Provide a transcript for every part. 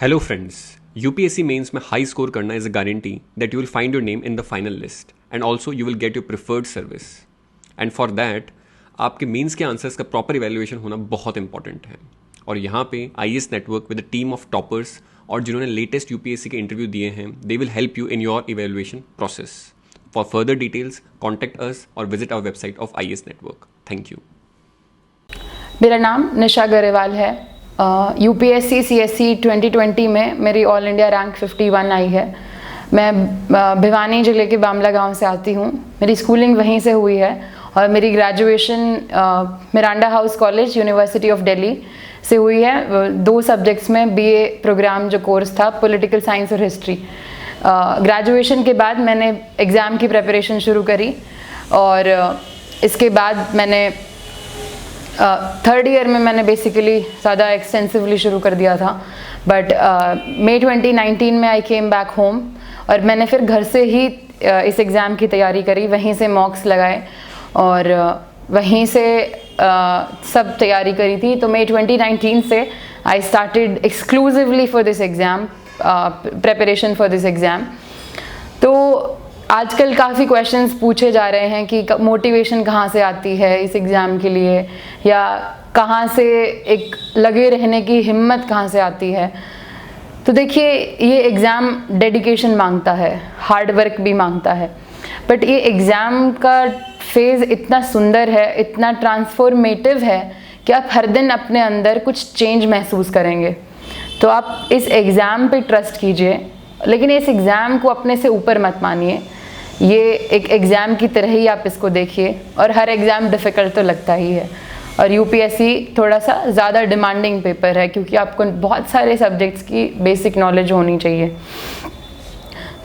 Hello friends, UPSC mains में high score करना is a guarantee that you will find your name in the final list and also you will get your preferred service and for that आपके mains के answers का proper evaluation होना बहुत important है। और यहाँ पे IAS network with a team of toppers और जिन्होंने लेटेस्ट UPSC के इंटरव्यू दिए हैं they will help you in your evaluation process. For further details contact us और visit our website of IAS network. Thank you. मेरा नाम निशा गरेवाल है। UPSC CSC 2020 में मेरी ऑल इंडिया रैंक 51 आई है। मैं भिवानी ज़िले के बामला गांव से आती हूँ। मेरी स्कूलिंग वहीं से हुई है और मेरी graduation Miranda house college university of Delhi से हुई है। 2 सब्जेक्ट्स में BA प्रोग्राम जो कोर्स था पॉलिटिकल साइंस और हिस्ट्री। ग्रेजुएशन के बाद मैंने एग्ज़ाम की प्रिपरेशन शुरू करी और इसके बाद मैंने थर्ड ईयर में मैंने बेसिकली ज़्यादा एक्सटेंसिवली शुरू कर दिया था। बट मई 2019 में आई केम बैक होम और मैंने फिर घर से ही इस एग्ज़ाम की तैयारी करी, वहीं से मॉक्स लगाए और वहीं से सब तैयारी करी थी। तो मई 2019 से I started exclusively for this exam, preparation for this exam. तो आजकल काफ़ी क्वेश्चंस पूछे जा रहे हैं कि मोटिवेशन कहाँ से आती है इस एग्ज़ाम के लिए, या कहाँ से एक लगे रहने की हिम्मत कहाँ से आती है। तो देखिए, ये एग्ज़ाम डेडिकेशन मांगता है, हार्ड वर्क भी मांगता है, बट ये एग्ज़ाम का फेज़ इतना सुंदर है, इतना ट्रांसफॉर्मेटिव है कि आप हर दिन अपने अंदर कुछ चेंज महसूस करेंगे। तो आप इस एग्ज़ाम पे ट्रस्ट कीजिए, लेकिन इस एग्ज़ाम को अपने से ऊपर मत मानिए। ये एक एग्ज़ाम की तरह ही आप इसको देखिए, और हर एग्ज़ाम डिफ़िकल्ट तो लगता ही है। और UPSC थोड़ा सा ज़्यादा डिमांडिंग पेपर है क्योंकि आपको बहुत सारे सब्जेक्ट्स की बेसिक नॉलेज होनी चाहिए।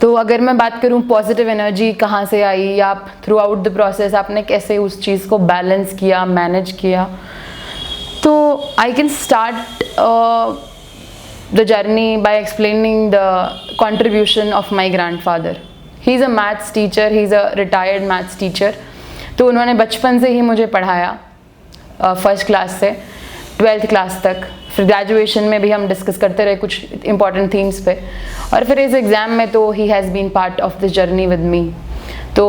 तो अगर मैं बात करूँ पॉजिटिव एनर्जी कहाँ से आई, या आप थ्रू आउट द प्रोसेस आपने कैसे उस चीज़ को बैलेंस किया, मैनेज किया, तो I can start the journey by explaining the contribution of my grandfather. He is a maths teacher, he is a retired maths teacher. तो उन्होंने बचपन से ही मुझे पढ़ाया, फर्स्ट क्लास से 12th क्लास तक। फिर ग्रेजुएशन में भी हम डिस्कस करते रहे कुछ इंपॉर्टेंट थीम्स पे, और फिर इस एग्ज़ाम में तो he has been part of this journey with me. तो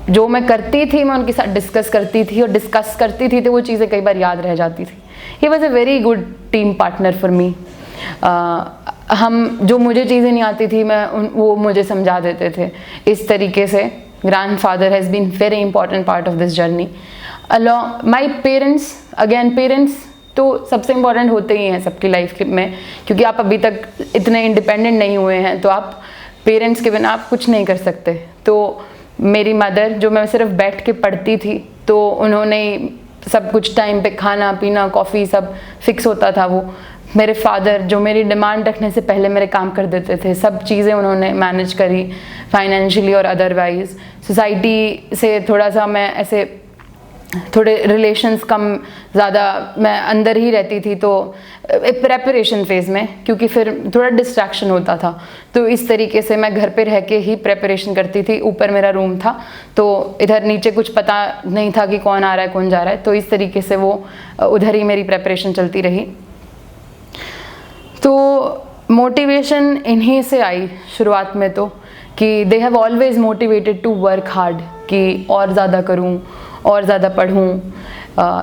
जो मैं करती थी मैं उनके साथ डिस्कस करती थी, और डिस्कस करती थी तो वो चीज़ें कई बार याद रह जाती थी। He was a very good team partner for me. हम जो मुझे चीज़ें नहीं आती थी वो मुझे समझा देते थे। इस तरीके से grandfather has been very important part of this journey. Along my parents, again parents तो सबसे इम्पॉर्टेंट होते ही हैं सबकी लाइफ में, क्योंकि आप अभी तक इतने इंडिपेंडेंट नहीं हुए हैं, तो आप पेरेंट्स के बिना आप कुछ नहीं कर सकते। तो मेरी मदर, जो मैं सिर्फ बैठ के पढ़ती थी, तो उन्होंने सब कुछ टाइम पे खाना पीना कॉफ़ी सब फिक्स होता था। वो मेरे फादर, जो मेरी डिमांड रखने से पहले मेरे काम कर देते थे, सब चीज़ें उन्होंने मैनेज करी फाइनेंशियली और अदरवाइज। सोसाइटी से थोड़ा सा मैं ऐसे थोड़े रिलेशंस कम ज़्यादा मैं अंदर ही रहती थी, तो प्रेपरेशन फेज़ में, क्योंकि फिर थोड़ा डिस्ट्रैक्शन होता था। तो इस तरीके से मैं घर पे रह के ही प्रेपरेशन करती थी। ऊपर मेरा रूम था, तो इधर नीचे कुछ पता नहीं था कि कौन आ रहा है कौन जा रहा है, तो इस तरीके से वो उधर ही मेरी प्रेपरेशन चलती रही। तो मोटिवेशन इन्हीं से आई शुरुआत में, तो कि they have always motivated to work hard, कि और ज़्यादा करूं और ज़्यादा पढ़ूं,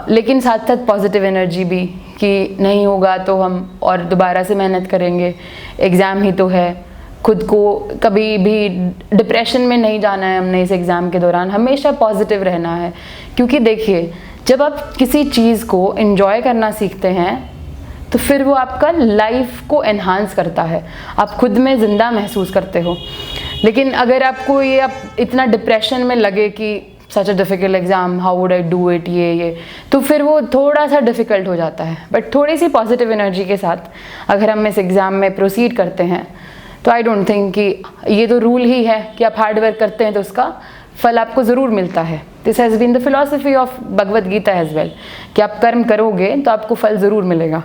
लेकिन साथ साथ पॉजिटिव एनर्जी भी, कि नहीं होगा तो हम और दोबारा से मेहनत करेंगे, एग्ज़ाम ही तो है। खुद को कभी भी डिप्रेशन में नहीं जाना है हमने इस एग्ज़ाम के दौरान, हमेशा पॉजिटिव रहना है। क्योंकि देखिए, जब आप किसी चीज़ को एंजॉय करना सीखते हैं तो फिर वो आपका लाइफ को एनहांस करता है, आप खुद में ज़िंदा महसूस करते हो। लेकिन अगर आपको ये आप इतना डिप्रेशन में लगे कि such a difficult exam, how would I do it, ये तो फिर वो थोड़ा सा डिफ़िकल्ट हो जाता है। बट थोड़ी सी पॉजिटिव एनर्जी के साथ अगर हम इस एग्ज़ाम में प्रोसीड करते हैं, तो आई डोंट थिंक कि ये तो रूल ही है कि आप हार्ड वर्क करते हैं तो उसका फल आपको ज़रूर मिलता है। This has been the philosophy of Bhagavad Gita as well, कि आप कर्म करोगे तो आपको फल ज़रूर मिलेगा।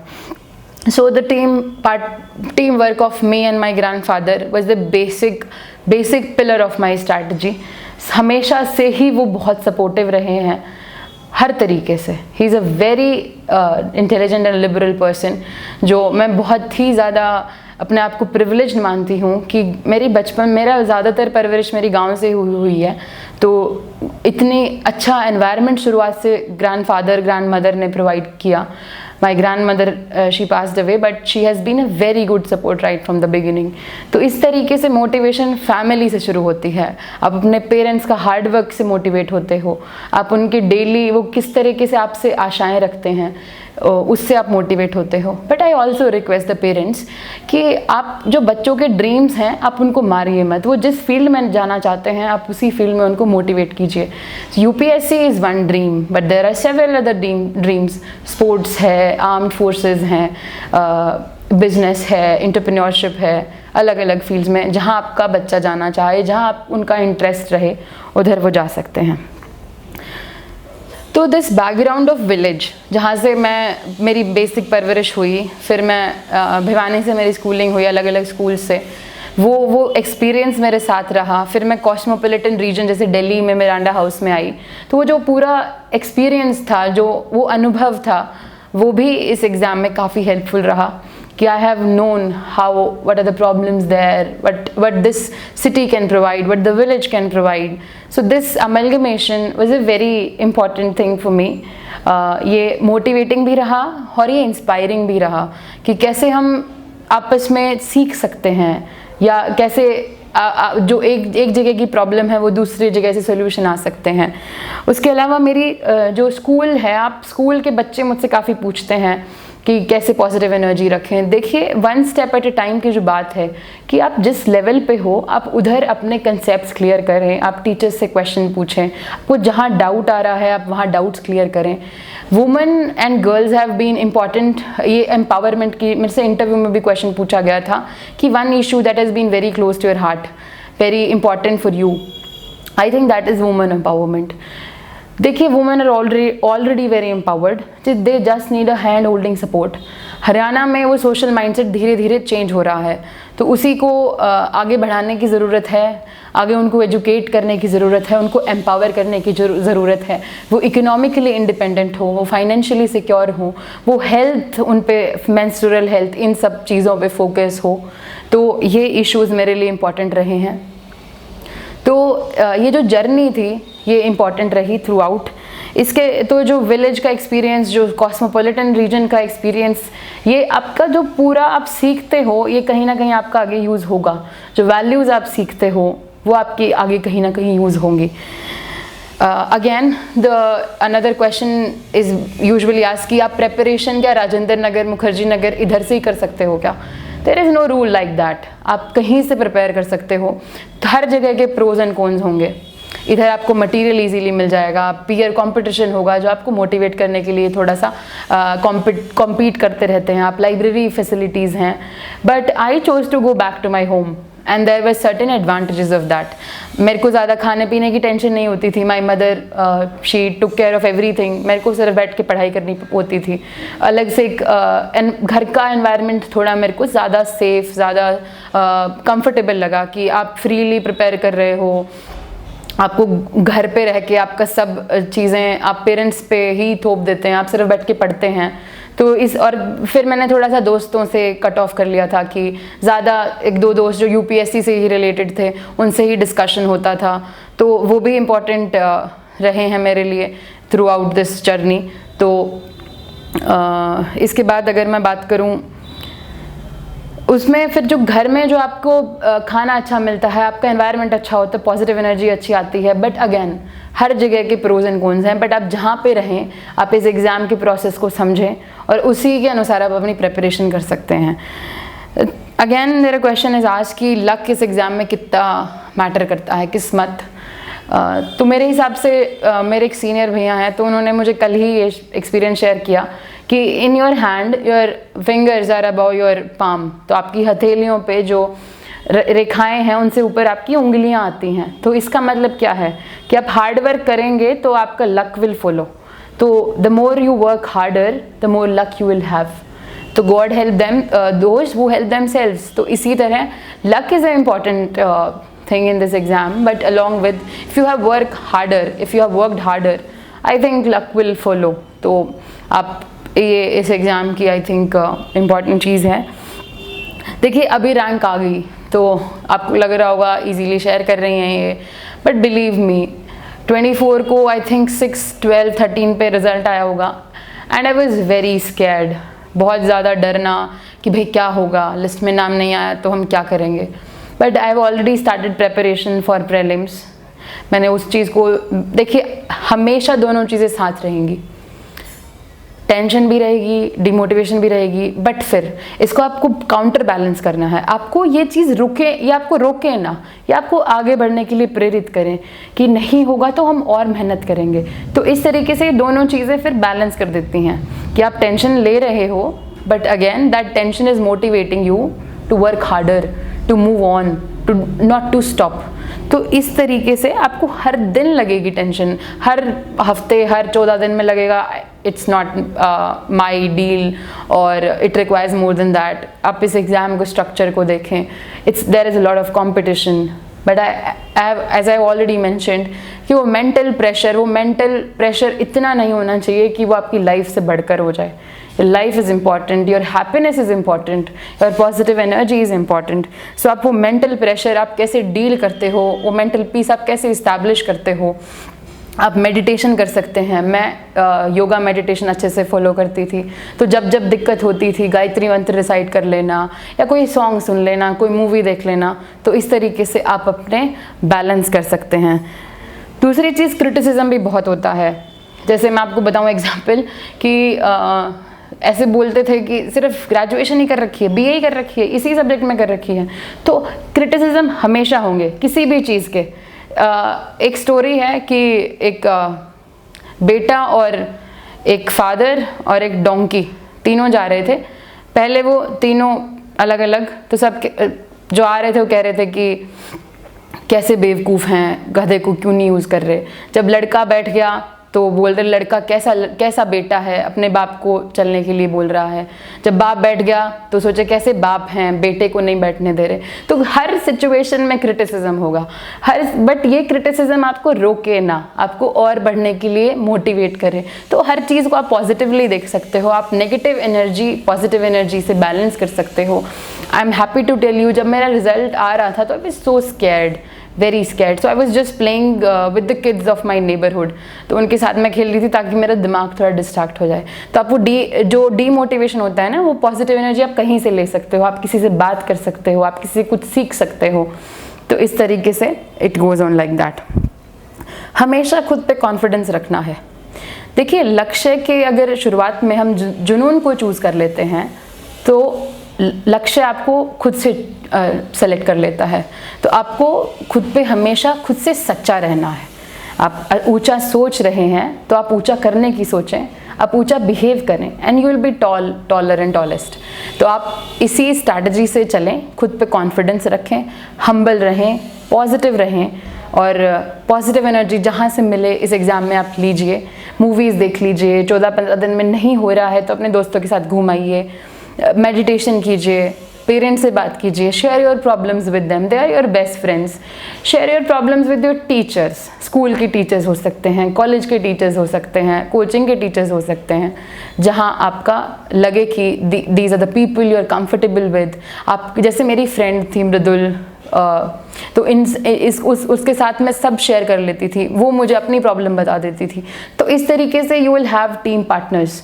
So the teamwork of me and my grandfather was the basic pillar of my strategy. हमेशा से ही वो बहुत सपोर्टिव रहे हैं हर तरीके से। He is a very intelligent and liberal person, जो मैं बहुत ही ज़्यादा अपने आप को प्रिविलेज्ड मानती हूँ कि मेरी बचपन, मेरा ज़्यादातर परवरिश मेरी गांव से हुई है, तो इतनी अच्छा एनवायरनमेंट शुरुआत से ग्रैंडफादर ग्रैंडमदर ने प्रोवाइड किया. My grandmother, she passed away, but she has been a very good support right from the beginning. तो इस तरीके से मोटिवेशन फैमिली से शुरू होती है. आप अपने पेरेंट्स का हार्ड वर्क से मोटिवेट होते हो, आप उनके डेली वो किस तरीके से आपसे आशाएं रखते हैं उससे आप मोटिवेट होते हो. But I also request the parents कि आप जो बच्चों के ड्रीम्स हैं आप उनको मारिए मत. वो जिस फील्ड में जाना चाहते हैं आप उसी फील्ड में उनको मोटिवेट कीजिए. UPSC is one dream, but there are several other dreams. Sports है, आर्म्ड फोर्सेस हैं, बिजनेस है, एंटरप्रेन्योरशिप है, अलग अलग फील्ड्स में जहाँ आपका बच्चा जाना चाहे, जहाँ आप उनका इंटरेस्ट रहे उधर वो जा सकते हैं. तो दिस बैकग्राउंड ऑफ विलेज जहाँ से मेरी बेसिक परवरिश हुई, फिर मैं भिवानी से मेरी स्कूलिंग हुई अलग अलग स्कूल से, वो एक्सपीरियंस मेरे साथ रहा. फिर मैं कॉस्मोपॉलिटन रीजन जैसे दिल्ली में मिरांडा हाउस में आई, तो वो जो पूरा एक्सपीरियंस था, जो वो अनुभव था, वो भी इस एग्ज़ाम में काफ़ी हेल्पफुल रहा कि I have known how what are the problems there, what this city can provide, what the village can provide. So this amalgamation was a very important thing for me. ये motivating भी रहा और ये inspiring भी रहा कि कैसे हम आपस में सीख सकते हैं, या कैसे जो एक जगह की प्रॉब्लम है वो दूसरी जगह से सोल्यूशन आ सकते हैं. उसके अलावा मेरी जो स्कूल है, आप स्कूल के बच्चे मुझसे काफ़ी पूछते हैं कि कैसे पॉजिटिव एनर्जी रखें. देखिए, one step at A time की जो बात है कि आप जिस लेवल पे हो आप उधर अपने कंसेप्ट्स क्लियर करें, आप टीचर्स से क्वेश्चन पूछें, आपको जहाँ डाउट आ रहा है आप वहाँ डाउट्स क्लियर करें. Women and girls have been important. ये एम्पावरमेंट की मेरे से इंटरव्यू में भी क्वेश्चन पूछा गया था कि one issue that has been very close to your heart, very important for you. I think that is women empowerment. देखिए, women are already very empowered, they just need a hand holding support. Haryana में वो social mindset धीरे धीरे change हो रहा है, तो उसी को आगे बढ़ाने की ज़रूरत है, आगे उनको एजुकेट करने की ज़रूरत है, उनको एम्पावर करने की ज़रूरत है. वो इकोनॉमिकली इंडिपेंडेंट हो, वो फाइनेंशियली सिक्योर हो, वो हेल्थ, उन पे मेंस्ट्रुअल हेल्थ, इन सब चीज़ों पे फोकस हो. तो ये इश्यूज़ मेरे लिए इम्पॉर्टेंट रहे हैं. तो ये जो जर्नी थी ये इम्पॉर्टेंट रही थ्रू आउट. इसके तो जो विलेज का एक्सपीरियंस, जो कॉस्मोपॉलिटन रीजन का एक्सपीरियंस, ये आपका जो पूरा आप सीखते हो ये कहीं ना कहीं आपका आगे यूज़ होगा. जो वैल्यूज़ आप सीखते हो वो आपके आगे कहीं ना कहीं यूज़ होंगी. Again another question is usually asked कि आप प्रेपरेशन क्या राजेंद्र नगर, मुखर्जी नगर इधर से ही कर सकते हो क्या? There is no rule like that. आप कहीं से प्रिपेयर कर सकते हो. तो हर जगह के प्रोज एंड कॉन्स होंगे. इधर आपको मटेरियल इजीली मिल जाएगा, पीयर कंपटीशन होगा जो आपको मोटिवेट करने के लिए थोड़ा सा कॉम्पीट करते रहते हैं. आप लाइब्रेरी फैसिलिटीज़ हैं. But I chose to go back to my home and there were certain advantages of that. मेरे को ज़्यादा खाने पीने की टेंशन नहीं होती थी. My mother she took care of everything. मेरे को सिर्फ बैठ के पढ़ाई करनी होती थी. अलग से एक घर का एनवायरनमेंट थोड़ा मेरे को ज़्यादा सेफ, ज़्यादा कंफर्टेबल लगा कि आप फ्रीली प्रिपेयर कर रहे हो. आपको घर पे रह के आपका सब चीज़ें आप पेरेंट्स पे ही थोप देते हैं, आप सिर्फ बैठ के पढ़ते हैं. तो और फिर मैंने थोड़ा सा दोस्तों से कट ऑफ कर लिया था कि ज़्यादा एक दो दोस्त जो यूपीएससी से ही रिलेटेड थे उनसे ही डिस्कशन होता था. तो वो भी इम्पॉर्टेंट रहे हैं मेरे लिए थ्रू आउट दिस जर्नी. तो इसके बाद अगर मैं बात करूँ उसमें, फिर जो घर में जो आपको खाना अच्छा मिलता है, आपका एनवायरनमेंट अच्छा होता है, पॉजिटिव एनर्जी अच्छी आती है. बट अगेन हर जगह के प्रोज एंड कॉन्स हैं. बट आप जहाँ पे रहें आप इस एग्ज़ाम के प्रोसेस को समझें और उसी के अनुसार आप अपनी प्रिपरेशन कर सकते हैं. अगेन मेरा क्वेश्चन इज आज कि लक इस एग्ज़ाम में कितना मैटर करता है, किस्मत. तो मेरे हिसाब से मेरे एक सीनियर भैया हैं, तो उन्होंने मुझे कल ही ये एक्सपीरियंस शेयर किया कि in your hand your fingers are above your palm. तो आपकी हथेलियों पे जो रेखाएं हैं उनसे ऊपर आपकी उंगलियां आती हैं. तो इसका मतलब क्या है कि आप हार्ड वर्क करेंगे तो आपका लक विल फॉलो. तो the more you work harder the more luck you will have. तो god help them those who help themselves. तो इसी तरह luck is a important thing in this exam, but along with if you have worked harder, I think luck will follow. तो आप ये इस exam की I think important चीज़ है. देखिए अभी रैंक आ गई तो आपको लग रहा होगा इजीली शेयर कर रही हैं ये, बट बिलीव मी 24 को आई थिंक 6, 12, 13 पे रिजल्ट आया होगा and I was very scared, बहुत ज़्यादा डरना कि भाई क्या होगा, लिस्ट में नाम नहीं आया तो हम क्या करेंगे। But I have already started preparation for prelims. मैंने उस चीज़ को, देखिए हमेशा दोनों चीज़ें साथ रहेंगी, टेंशन भी रहेगी, डिमोटिवेशन भी रहेगी, बट फिर इसको आपको काउंटर बैलेंस करना है। आपको ये चीज़ रुके या आपको रोके ना, या आपको आगे बढ़ने के लिए प्रेरित करें कि नहीं होगा तो हम और मेहनत करेंगे। तो इस तरीके से दोनों चीज़ें फिर बैलेंस कर देती हैं कि आप टेंशन ले रहे हो but again that tension is motivating you to work harder, to move on, to not to stop. तो इस तरीके से आपको हर दिन लगेगी टेंशन, हर हफ्ते, हर 14 दिन में लगेगा इट्स नॉट माई डील और it requires more than that. आप इस एग्ज़ाम को स्ट्रक्चर को देखें, there is a lot of competition, but as I already mentioned कि वो मेंटल प्रेशर इतना नहीं होना चाहिए कि वो आपकी लाइफ से बढ़कर हो जाए। Your life is important, your happiness is important, your positive energy is important. So आप वो mental pressure आप कैसे deal करते हो, वो mental peace आप कैसे establish करते हो। आप मेडिटेशन कर सकते हैं। मैं योगा मेडिटेशन अच्छे से फॉलो करती थी, तो जब जब दिक्कत होती थी गायत्री मंत्र रिसाइट कर लेना या कोई सॉन्ग सुन लेना, कोई मूवी देख लेना, तो इस तरीके से आप अपने बैलेंस कर सकते हैं। दूसरी चीज़ क्रिटिसिज्म भी बहुत होता है। जैसे मैं आपको बताऊँ एग्जाम्पल कि ऐसे बोलते थे कि सिर्फ ग्रेजुएशन ही कर रखी है, बीए ही कर रखी है, इसी सब्जेक्ट में कर रखी है, तो क्रिटिसिज्म हमेशा होंगे किसी भी चीज़ के। एक स्टोरी है कि एक बेटा और एक फादर और एक डोंकी तीनों जा रहे थे। पहले वो तीनों अलग अलग, तो सब जो आ रहे थे वो कह रहे थे कि कैसे बेवकूफ़ हैं, गधे को क्यों नहीं यूज़ कर रहे। जब लड़का बैठ गया तो बोल रहे लड़का कैसा बेटा है, अपने बाप को चलने के लिए बोल रहा है। जब बाप बैठ गया तो सोचे कैसे बाप हैं, बेटे को नहीं बैठने दे रहे। तो हर सिचुएशन में क्रिटिसिज्म होगा, बट ये क्रिटिसिज्म आपको रोके ना, आपको और बढ़ने के लिए मोटिवेट करे। तो हर चीज़ को आप पॉजिटिवली देख सकते हो, आप नेगेटिव एनर्जी पॉजिटिव एनर्जी से बैलेंस कर सकते हो। I am happy to tell you, जब मेरा रिजल्ट आ रहा था तो I was so scared, very scared. So I was just playing with the kids of my neighbourhood, तो उनके साथ मैं खेल रही थी ताकि मेरा दिमाग थोड़ा डिस्ट्रैक्ट हो जाए। तो आप वो जो डीमोटिवेशन होता है ना, वो पॉजिटिव एनर्जी आप कहीं से ले सकते हो, आप किसी से बात कर सकते हो, आप किसी से कुछ सीख सकते हो। तो इस तरीके से it goes on like that. हमेशा खुद पे कॉन्फिडेंस रखना है। देखिए लक्ष्य के अगर शुरुआत में हम जुनून को चूज़ कर लेते हैं तो लक्ष्य आपको खुद से सेलेक्ट कर लेता है। तो आपको खुद पे हमेशा खुद से सच्चा रहना है। आप ऊंचा सोच रहे हैं तो आप ऊंचा करने की सोचें, आप ऊंचा बिहेव करें and you will be taller and tallest. तो आप इसी स्ट्रैटेजी से चलें, खुद पे कॉन्फिडेंस रखें, हम्बल रहें, पॉजिटिव रहें और पॉजिटिव एनर्जी जहाँ से मिले इस एग्ज़ाम में आप लीजिए। मूवीज़ देख लीजिए, 14-15 दिन में नहीं हो रहा है तो अपने दोस्तों के साथ घूम आइए, मेडिटेशन कीजिए, पेरेंट्स से बात कीजिए, share your problems with them, they are your best friends. Share your problems with your teachers, school के टीचर्स हो सकते हैं, कॉलेज के टीचर्स हो सकते हैं, कोचिंग के टीचर्स हो सकते हैं, जहां आपका लगे कि these are the people you are comfortable with. आप जैसे मेरी फ्रेंड थी मृदुल, तो उसके साथ मैं सब शेयर कर लेती थी, वो मुझे अपनी प्रॉब्लम बता देती थी। तो इस तरीके से you will have team partners.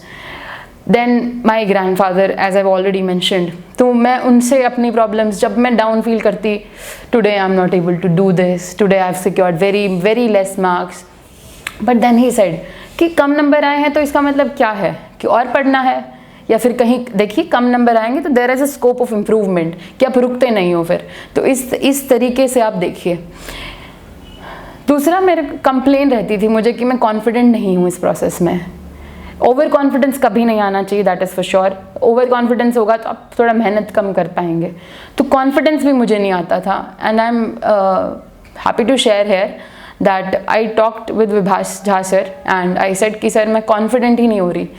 Then my grandfather, as I already mentioned, तो मैं उनसे अपनी प्रॉब्लम्स, जब मैं डाउन फील करती, today I am not able to do this, today I have secured very less marks, but then he said कि कम number आए हैं तो इसका मतलब क्या है कि और पढ़ना है, या फिर कहीं देखिए कम नंबर आएंगे तो there is a scope of improvement, कि आप रुकते नहीं हो फिर। तो इस तरीके से आप देखिए। दूसरा मेरे कंप्लेन रहती थी मुझे कि मैं कॉन्फिडेंट नहीं हूँ इस प्रोसेस में। ओवर कॉन्फिडेंस कभी नहीं आना चाहिए, that is for sure. Over confidence होगा तो आप थोड़ा मेहनत कम कर पाएंगे। तो कॉन्फिडेंस भी मुझे नहीं आता था and I am happy to share here that I talked with Vibhash Jha sir and I said कि सर मैं कॉन्फिडेंट ही नहीं हो रही।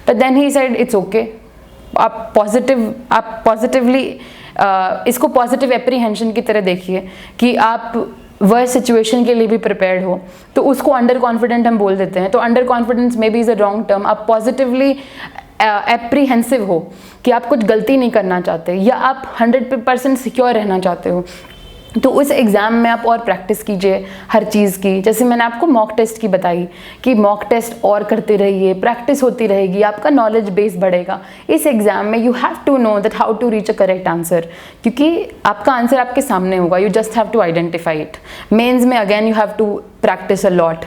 But then he said it's okay, आप पॉजिटिवली इसको पॉजिटिव एप्रीहेंशन की तरह देखिए कि आप वह सिचुएशन के लिए भी प्रिपेयर्ड हो। तो उसको अंडर कॉन्फिडेंट हम बोल देते हैं, तो under confidence may be is a wrong term. आप पॉजिटिवली एप्रीहेंसिव हो कि आप कुछ गलती नहीं करना चाहते या आप 100% सिक्योर रहना चाहते हो, तो उस एग्ज़ाम में आप और प्रैक्टिस कीजिए हर चीज़ की। जैसे मैंने आपको मॉक टेस्ट की बताई कि मॉक टेस्ट और करते रहिए, प्रैक्टिस होती रहेगी, आपका नॉलेज बेस बढ़ेगा। इस एग्ज़ाम में you have to know that how to reach a correct answer, क्योंकि आपका आंसर आपके सामने होगा, you just have to identify it. Mains में again you have to practise a lot.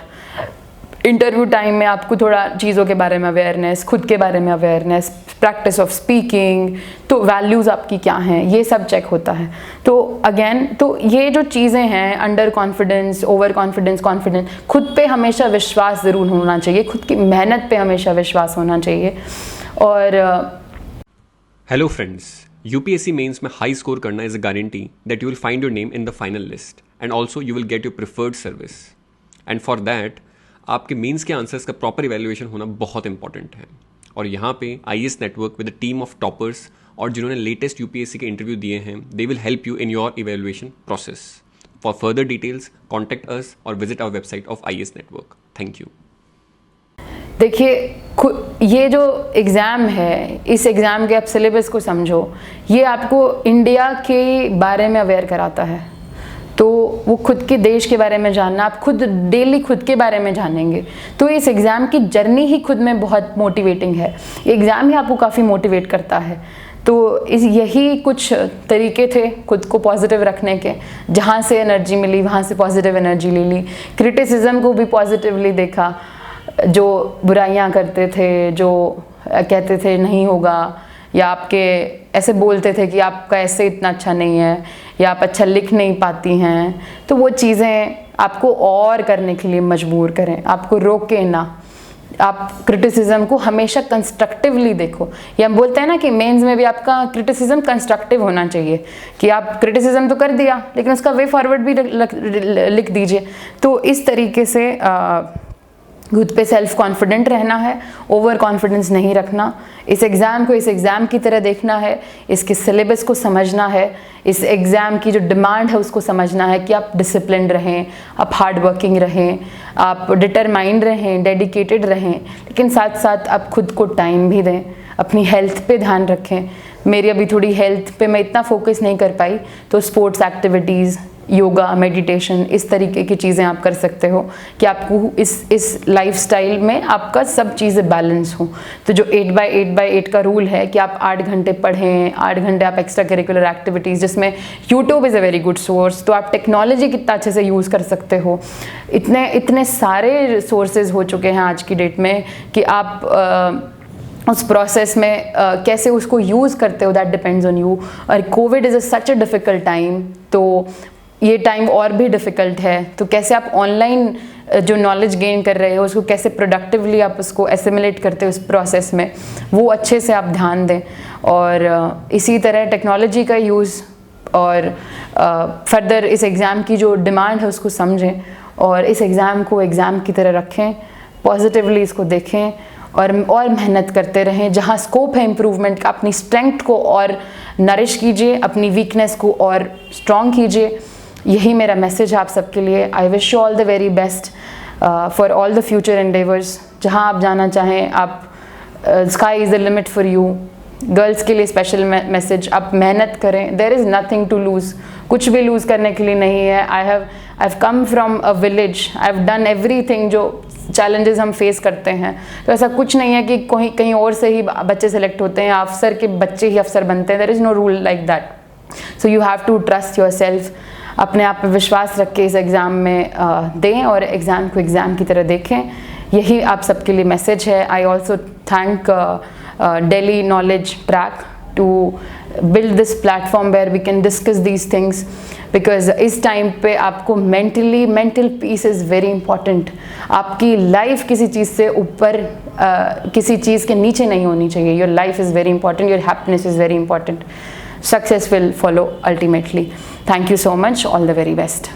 Interview time में आपको थोड़ा चीज़ों के बारे में अवेयरनेस, खुद के बारे में अवेयरनेस, प्रैक्टिस ऑफ स्पीकिंग, तो वैल्यूज़ आपकी क्या हैं, ये सब चेक होता है। तो अगेन तो ये जो चीज़ें हैं, under confidence, over confidence, confidence, खुद पे हमेशा विश्वास ज़रूर होना चाहिए, खुद की मेहनत पे हमेशा विश्वास होना चाहिए। और हेलो फ्रेंड्स, यूपीएससी मेंस में हाई स्कोर करना is a guarantee that you will find your name in the final list and also you will get your preferred service. And for that आपके मेंस के answers का proper evaluation होना बहुत important है। और यहाँ पे IAS network with a team of toppers और जिन्होंने लेटेस्ट यूपीएससी के इंटरव्यू दिए हैं, they will help you in your evaluation process. For further details contact us और visit our website of IAS network. Thank you. देखिए, ये जो exam है, इस एग्ज़ाम के आप सिलेबस को समझो, ये आपको इंडिया के बारे में अवेयर कराता है। तो वो खुद के देश के बारे में जानना, आप खुद डेली खुद के बारे में जानेंगे। तो इस एग्ज़ाम की जर्नी ही खुद में बहुत मोटिवेटिंग है, एग्ज़ाम ही आपको काफ़ी मोटिवेट करता है। तो यही कुछ तरीके थे खुद को पॉजिटिव रखने के। जहाँ से एनर्जी मिली वहाँ से पॉजिटिव एनर्जी ले ली, क्रिटिसिज्म को भी पॉजिटिवली देखा। जो बुराइयां करते थे, जो कहते थे नहीं होगा, या आपके ऐसे बोलते थे कि आपका ऐसे इतना अच्छा नहीं है, या आप अच्छा लिख नहीं पाती हैं, तो वो चीज़ें आपको और करने के लिए मजबूर करें, आपको रोके ना। आप क्रिटिसिज्म को हमेशा कंस्ट्रक्टिवली देखो। या हम बोलते हैं ना कि मेंस में भी आपका क्रिटिसिज्म कंस्ट्रक्टिव होना चाहिए, कि आप क्रिटिसिज्म तो कर दिया लेकिन उसका वे फॉरवर्ड भी लिख दीजिए। तो इस तरीके से खुद पे सेल्फ कॉन्फिडेंट रहना है, ओवर कॉन्फिडेंस नहीं रखना। इस एग्ज़ाम को इस एग्ज़ाम की तरह देखना है, इसके सिलेबस को समझना है, इस एग्ज़ाम की जो डिमांड है उसको समझना है कि आप डिसिप्लिन रहें, आप हार्ड वर्किंग रहें, आप डिटरमाइंड रहें, डेडिकेटेड रहें, लेकिन साथ साथ आप खुद को टाइम भी दें, अपनी हेल्थ पे ध्यान रखें। मेरी अभी थोड़ी हेल्थ पे मैं इतना फोकस नहीं कर पाई, तो स्पोर्ट्स एक्टिविटीज़, योगा, मेडिटेशन, इस तरीके की चीज़ें आप कर सकते हो कि आपको इस लाइफस्टाइल में आपका सब चीज़ें बैलेंस हो। तो जो 8x8 का रूल है कि आप 8 घंटे पढ़ें, 8 घंटे आप एक्स्ट्रा करिकुलर एक्टिविटीज़, जिसमें YouTube is a very good source. तो आप टेक्नोलॉजी कितना अच्छे से यूज़ कर सकते हो। इतने सारे सोर्सेज हो चुके हैं आज की डेट में कि आप उस प्रोसेस में कैसे उसको यूज़ करते हो, दैट डिपेंड्स ऑन यू। और Covid is such a difficult time, तो ये टाइम और भी डिफ़िकल्ट है। तो कैसे आप ऑनलाइन जो नॉलेज गेन कर रहे हो उसको कैसे प्रोडक्टिवली आप उसको एसिमुलेट करते हो उस प्रोसेस में, वो अच्छे से आप ध्यान दें। और इसी तरह टेक्नोलॉजी का यूज़ और फर्दर इस एग्ज़ाम की जो डिमांड है उसको समझें और इस एग्ज़ाम को एग्ज़ाम की तरह रखें, पॉजिटिवली इसको देखें और मेहनत करते रहें। जहाँ स्कोप है इम्प्रूवमेंट का, अपनी स्ट्रेंथ को और नरिश कीजिए, अपनी वीकनेस को और स्ट्रॉन्ग कीजिए। यही मेरा मैसेज है आप सबके लिए। I wish you all the very best for all the future endeavours. जहाँ आप जाना चाहें आप, sky is the limit for you. Girls के लिए स्पेशल मैसेज, आप मेहनत करें, there is nothing to lose, कुछ भी लूज़ करने के लिए नहीं है। I have come from a village, I have done everything. जो चैलेंजेस हम फेस करते हैं, तो ऐसा कुछ नहीं है कि कहीं और से ही बच्चे सेलेक्ट होते हैं, अफसर के बच्चे ही अफसर बनते हैं। There is no rule like that. So you have to trust yourself. अपने आप पे विश्वास रख के इस एग्ज़ाम में दें और एग्ज़ाम को एग्ज़ाम की तरह देखें। यही आप सबके लिए मैसेज है। I also thank Delhi Knowledge Track to build this platform where we can discuss these things, because इस टाइम पे आपको mental peace is very important। आपकी लाइफ किसी चीज़ से ऊपर किसी चीज़ के नीचे नहीं होनी चाहिए। Your life is very important, your happiness is very important. Success will follow ultimately. Thank you so much, all the very best.